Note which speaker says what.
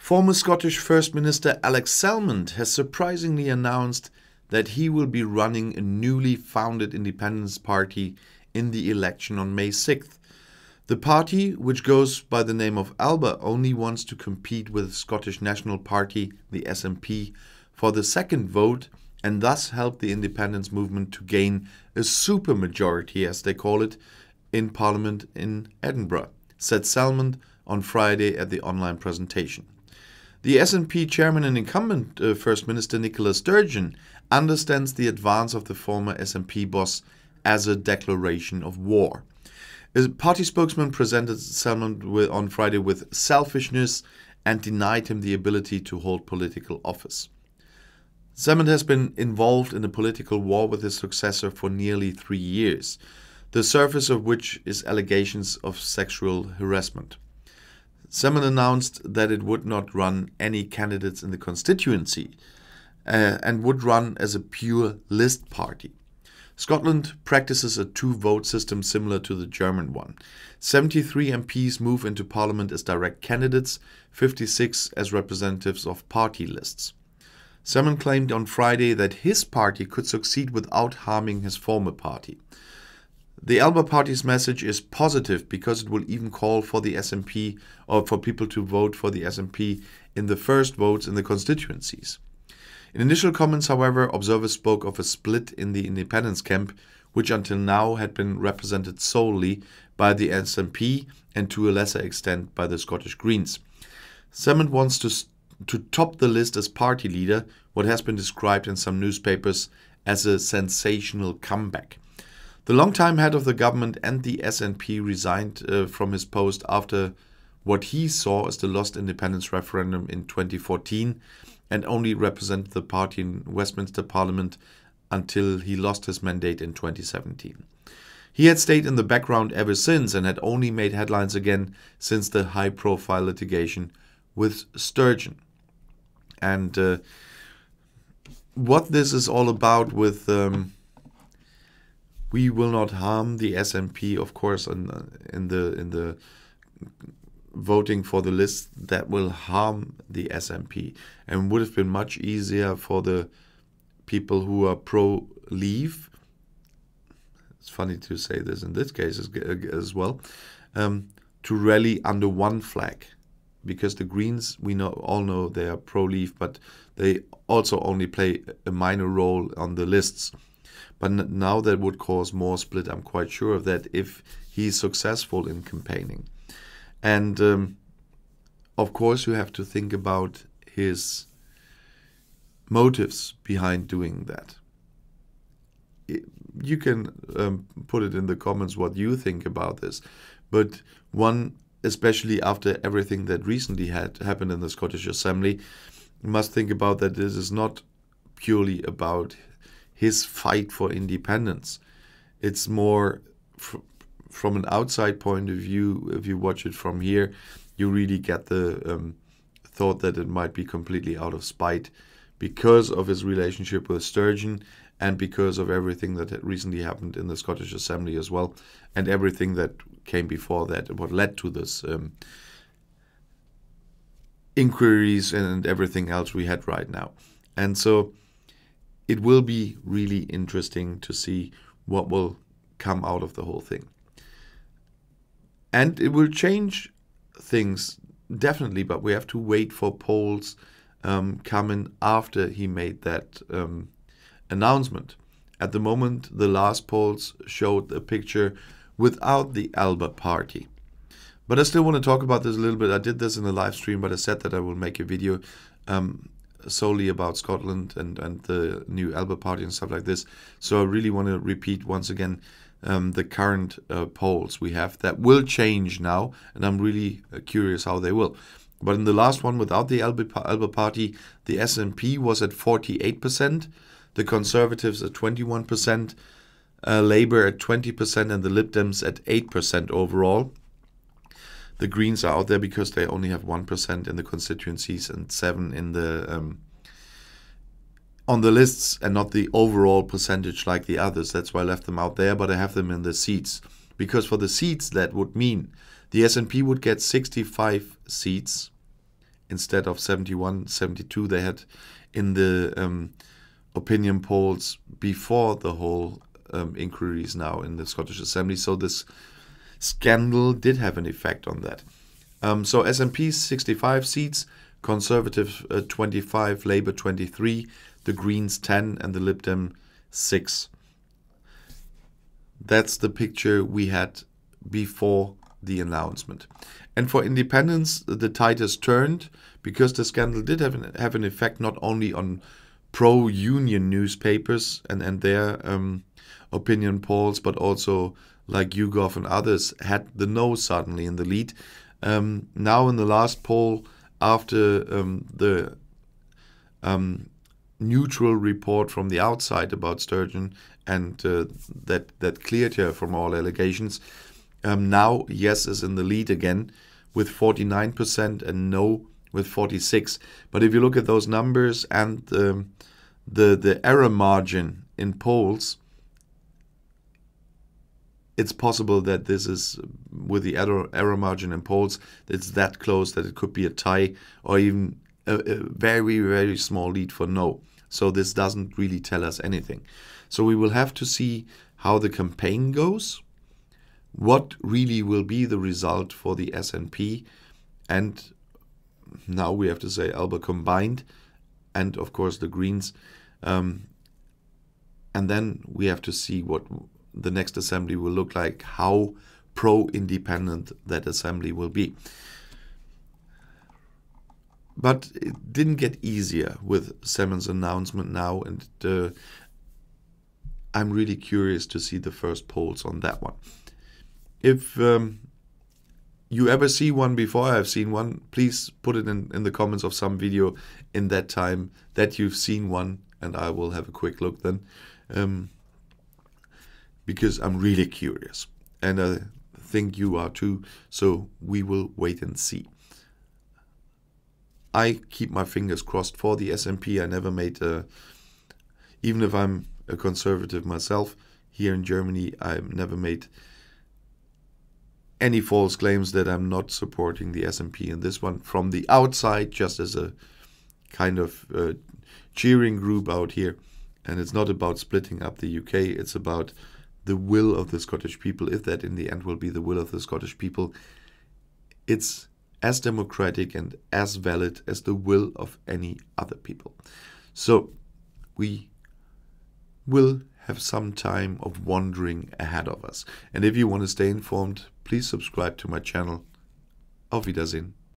Speaker 1: Former Scottish First Minister Alex Salmond has surprisingly announced that he will be running a newly founded independence party in the election on May 6th. The party, which goes by the name of Alba, only wants to compete with the Scottish National Party, the SNP, for the second vote and thus help the independence movement to gain a supermajority, as they call it, in Parliament in Edinburgh, said Salmond on Friday at the online presentation. The SNP chairman and incumbent First Minister Nicola Sturgeon understands the advance of the former SNP boss as a declaration of war. A party spokesman presented Salmond on Friday with selfishness and denied him the ability to hold political office. Salmond has been involved in a political war with his successor for nearly 3 years, the surface of which is allegations of sexual harassment. Salmond announced that it would not run any candidates in the constituency and would run as a pure list party. Scotland practices a two-vote system similar to the German one. 73 MPs move into Parliament as direct candidates, 56 as representatives of party lists. Salmond claimed on Friday that his party could succeed without harming his former party. The Alba Party's message is positive because it will even call for the SNP or for people to vote for the SNP in the first votes in the constituencies. In initial comments, however, observers spoke of a split in the independence camp, which until now had been represented solely by the SNP and to a lesser extent by the Scottish Greens. Salmond wants to top the list as party leader, what has been described in some newspapers as a sensational comeback. The longtime head of the government and the SNP resigned from his post after what he saw as the lost independence referendum in 2014 and only represented the party in Westminster Parliament until he lost his mandate in 2017. He had stayed in the background ever since and had only made headlines again since the high-profile litigation with Sturgeon. And what this is all about with we will not harm the SNP, of course, in the voting for the list that will harm the SNP, and would have been much easier for the people who are pro-leave. It's funny to say this in this case as well, to rally under one flag, because the Greens, we all know they are pro-leave, but they also only play a minor role on the lists. But now that would cause more split, I'm quite sure of that, if he's successful in campaigning. And of course, you have to think about his motives behind doing that. You can put it in the comments what you think about this. But one, especially after everything that recently had happened in the Scottish Assembly, must think about that this is not purely about his fight for independence. It's more from an outside point of view. If you watch it from here, you really get the thought that it might be completely out of spite because of his relationship with Sturgeon and because of everything that had recently happened in the Scottish Assembly as well, and everything that came before that, what led to this inquiries and everything else we had right now. And so it will be really interesting to see what will come out of the whole thing. And it will change things, definitely, but we have to wait for polls coming after he made that announcement. At the moment, the last polls showed a picture without the Alba Party. But I still want to talk about this a little bit. I did this in a live stream, but I said that I will make a video solely about Scotland and the new Alba Party and stuff like this. So I really want to repeat once again the current polls we have that will change now, and I'm really curious how they will. But in the last one without the Alba Party, the SNP was at 48%, the Conservatives at 21%, Labour at 20%, and the Lib Dems at 8% overall. The Greens are out there because they only have 1% in the constituencies and 7% in the on the lists, and not the overall percentage like the others. That's why I left them out there, but I have them in the seats. Because for the seats, that would mean the SNP would get 65 seats instead of 71, 72 they had in the opinion polls before the whole inquiries now in the Scottish Assembly. So this scandal did have an effect on that. So SNP 65 seats, Conservative 25, Labour 23, the Greens 10 and the Lib Dem 6. That's the picture we had before the announcement. And for independents, the tide has turned because the scandal did have an effect not only on pro-union newspapers and their opinion polls, but also like YouGov and others had the no suddenly in the lead. Now in the last poll, after the neutral report from the outside about Sturgeon and that cleared her from all allegations, now yes is in the lead again with 49% and no with 46%. But if you look at those numbers and the error margin in polls, it's possible that this is, with the error margin in polls, it's that close that it could be a tie or even a very, very small lead for no. So this doesn't really tell us anything. So we will have to see how the campaign goes, what really will be the result for the SNP, and now we have to say Alba combined, and of course the Greens. And then we have to see what the next assembly will look like, how pro-independent that assembly will be. But it didn't get easier with Salmond's announcement now, and I'm really curious to see the first polls on that one. If you ever see one before I've seen one, please put it in the comments of some video in that time that you've seen one, and I will have a quick look then. Because I'm really curious, and I think you are too, so we will wait and see. I keep my fingers crossed for the SNP. I never made, even if I'm a conservative myself, here in Germany, I've never made any false claims that I'm not supporting the SNP in this one from the outside, just as a kind of cheering group out here. And it's not about splitting up the UK, it's about the will of the Scottish people. If that in the end will be the will of the Scottish people, it's as democratic and as valid as the will of any other people. So we will have some time of wandering ahead of us. And if you want to stay informed, please subscribe to my channel. Auf Wiedersehen.